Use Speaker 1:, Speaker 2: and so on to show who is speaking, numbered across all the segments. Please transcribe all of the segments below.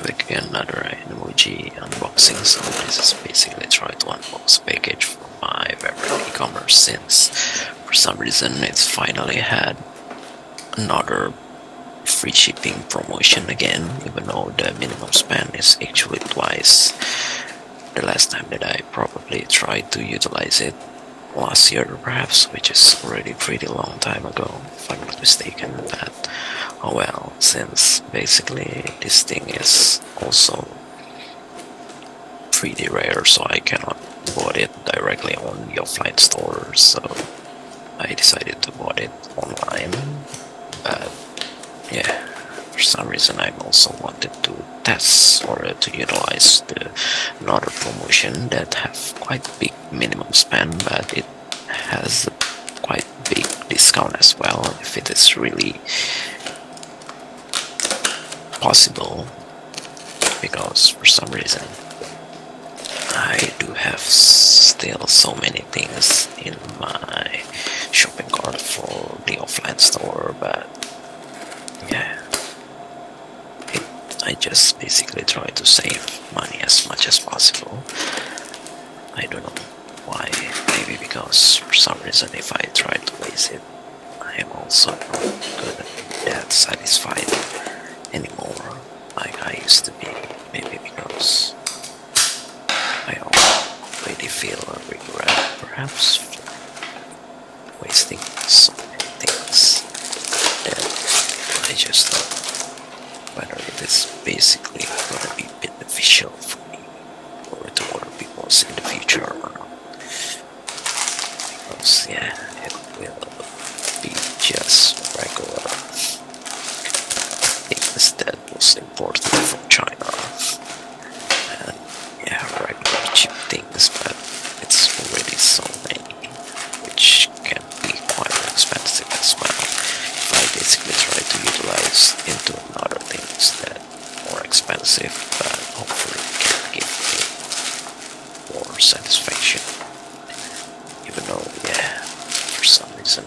Speaker 1: back again, another Animoji unboxing. So this is basically try to unbox a package from my favorite e-commerce since for some reason it's finally had another free shipping promotion again, even though the minimum spend is actually twice the last time that I probably tried to utilize it last year perhaps, which is already pretty long time ago if I'm not mistaken. But oh well, since basically this thing is also pretty rare, so I cannot bought it directly on the offline store, so I decided to bought it online. But yeah, for some reason I also wanted to test or to utilize another promotion that have quite big minimum spend, but it has a quite big discount as well if it is really possible, because for some reason I do have still so many things in my shopping cart for the offline store. But yeah, I just basically try to save money as much as possible. I don't know why, maybe because for some reason if I try to waste it, I am also not good that satisfied anymore like I used to be. Maybe because I already feel a regret perhaps for wasting so many things that I just thought whether it is basically gonna be beneficial for me or to other people in the future or not. Because yeah, it will be just regular things that was imported from China, and yeah, regular cheap things, but it's already so many, which can be quite expensive as well. If I basically try to utilize into other things that are more expensive, but hopefully can give me more satisfaction. Even though, yeah, for some reason,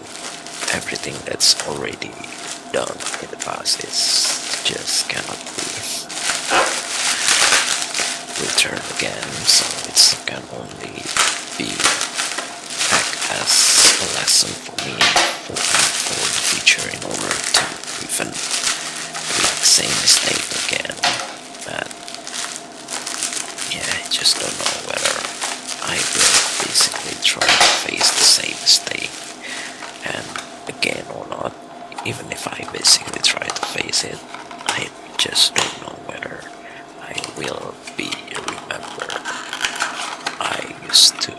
Speaker 1: everything that's already done in the past is just cannot be returned again, so it can only be back as a lesson for me for the future in order to even do the same mistake again. But yeah, I just don't know whether I will basically try to face the same mistake and again or not. Even if I basically try to face it, I just don't know whether I will be remembered. I used to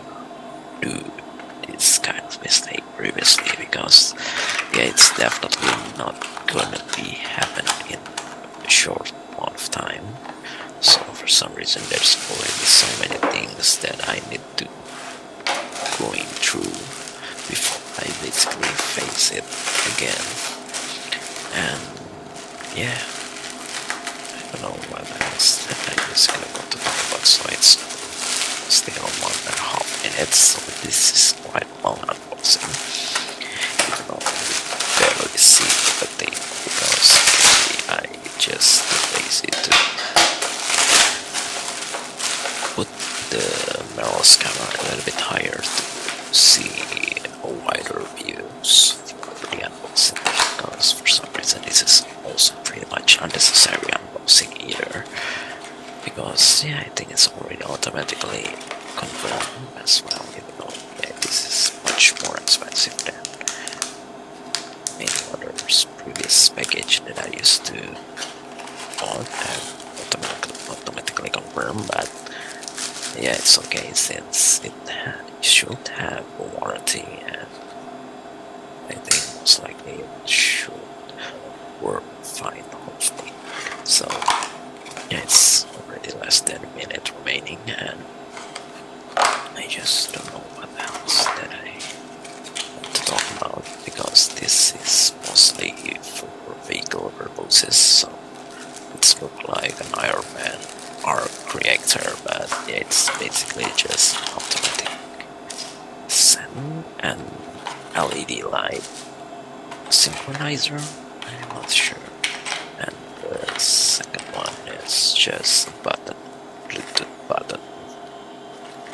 Speaker 1: do this kind of mistake previously, because yeah, it's definitely not gonna be happening in a short amount of time. So for some reason there's already so many things that I need to going through before I basically face it again. And yeah, I don't know what else that I basically want to talk about, so it's still 1.5 minutes, so this is quite long unboxing, even though you barely see the thing, because I just lazy to put the mirrorless camera a little bit higher to see a wider views for the unboxing, because for some reason this is also pretty much unnecessary unboxing either, because yeah, I think it's already automatically confirmed as well, even though yeah, this is much more expensive than many others previous package that I used to bought and automatically confirmed. But yeah, it's okay since it should have a warranty, and I think most likely it should work fine, hopefully. So yeah, it's already less than a minute remaining, and I just don't know what else that I want to talk about, because this is mostly for vehicle purposes, so it's look like an Iron Man arc reactor, but yeah, it's basically just automatic send and LED light synchronizer, I'm not sure. And the second one is just a button, Bluetooth button.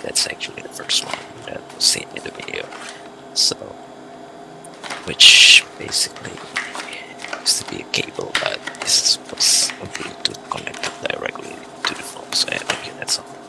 Speaker 1: That's actually the first one that was seen in the video. So, which basically used to be a cable, but this was a Bluetooth connected directly to the phone. So I think that's all.